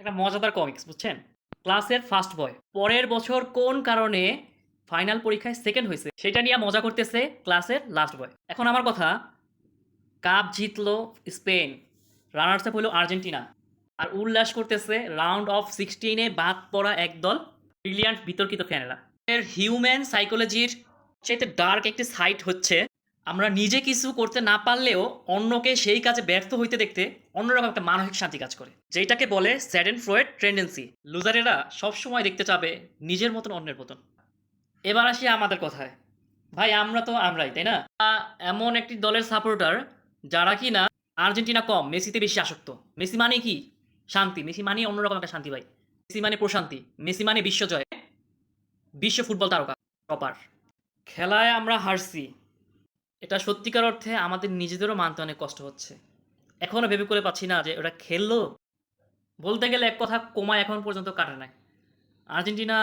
একটা মজাদার কমিক্স বুঝছেন? ক্লাসের ফার্স্ট বয় পরের বছর কোন কারণে ফাইনাল পরীক্ষায় সেকেন্ড হয়েছে সেটা নিয়ে মজা করতেছে ক্লাসের লাস্ট বয়। এখন আমার কথা, কাপ জিতলো স্পেন, রানার্স আপ হলো আর্জেন্টিনা, আর উল্লাস করতেছে রাউন্ড অফ 16-এ বাদ পড়া একদল ব্রিলিয়ান্ট বিতর্কিত ফ্যানেরা। এর হিউম্যান সাইকোলজির চাইতে ডার্ক একটি সাইট হচ্ছে আমরা নিজে কিছু করতে না পারলেও অন্যকে সেই কাজে ব্যর্থ হইতে দেখতে অন্যরকম একটা মানসিক শান্তি কাজ করে, যেটাকে বলে স্যাডেন ফ্রয়েড টেন্ডেন্সি। লুজারেরা সবসময় দেখতে চাবে নিজের মতন অন্যের মতন। এবার আসি আমাদের কথায়। ভাই আমরা তো আমরাই, তাই না? এমন একটি দলের সাপোর্টার যারা কি না আর্জেন্টিনা কম, মেসিতে বেশি আসক্ত। মেসি মানে কি? শান্তি। মেসি মানে অন্যরকম একটা শান্তি ভাই। মেসি মানে প্রশান্তি। মেসি মানে বিশ্বজয়, বিশ্ব ফুটবল তারকা, টপার। খেলায় আমরা হারছি, এটা সত্যিকার অর্থে আমাদের নিজেদেরও মানতে অনেক কষ্ট হচ্ছে। এখনো ভেবে করে পাচ্ছি না যে ওরা খেললো। বলতে গেলে এক কথা, কোমা এখন পর্যন্ত কাটে নাই। আর্জেন্টিনা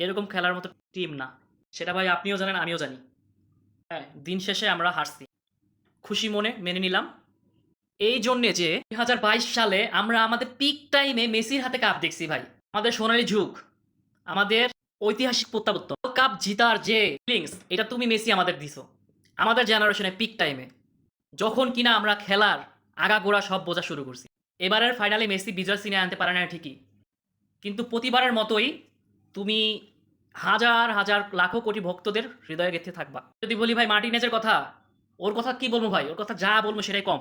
এরকম খেলার মতো টিম না, সেটা ভাই আপনিও জানেন, আমিও জানি। হ্যাঁ, দিন শেষে আমরা হারছি, খুশি মনে মেনে নিলাম। এই জন্যে যে 2022 সালে আমরা আমাদের পিক টাইমে মেসির হাতে কাপ দেখছি ভাই। আমাদের সোনালী যুগ, আমাদের ঐতিহাসিক প্রত্যাবর্তন, কাপ জিতার যে ফিলিংস, এটা তুমি মেসি আমাদের দিছো আমাদের জেনারেশনে পিক টাইমে, যখন কিনা আমরা খেলার আগাগোড়া সব বোঝা শুরু করছি। এবারের ফাইনালে মেসি বিজয় সিনে আনতে পারে না ঠিকই, কিন্তু প্রতিবারের মতোই তুমি হাজার হাজার লাখো কোটি ভক্তদের হৃদয়ে গেঁথে থাকবা। যদি বলি ভাই মার্টিনেজের কথা, ওর কথা কি বলবো ভাই, ওর কথা যা বলবো সেটাই কম।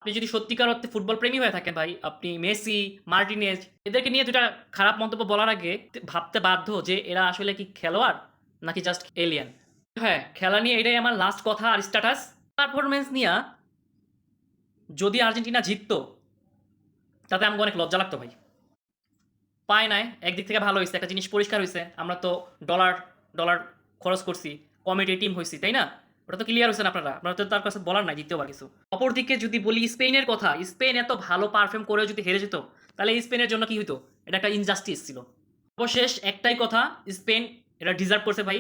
আপনি যদি সত্যিকার অর্থে ফুটবল প্রেমী হয়ে থাকেন ভাই, আপনি মেসি, মার্টিনেজ এদেরকে নিয়ে দুটা খারাপ মন্তব্য বলার আগে ভাবতে বাধ্য যে এরা আসলে কি খেলোয়াড় নাকি জাস্ট এলিয়ান। হ্যাঁ, খেলা নিয়ে এটাই আমার লাস্ট কথা আর স্ট্যাটাস। পারফরমেন্স নিয়ে যদি আর্জেন্টিনা জিততো তাতে আমাকে অনেক লজ্জা লাগতো ভাই। পায় নাই, একদিক থেকে ভালো হয়েছে, একটা জিনিস পরিষ্কার হয়েছে, আমরা তো ডলার ডলার খরচ করছি, কমিটি টিম হয়েছি, তাই না? ওটা তো ক্লিয়ার হয়েছেন আপনারা, আপনারা তো তার কাছে বলার নাই দ্বিতীয়বার কিছু। অপরদিকে যদি বলি স্পেনের কথা, স্পেন এত ভালো পারফর্ম করেও যদি হেরে যেত তাহলে স্পেনের জন্য কি হতো? এটা একটা ইনজাস্টিস ছিল। অবশেষ একটাই কথা, স্পেন এটা ডিজার্ভ করছে ভাই।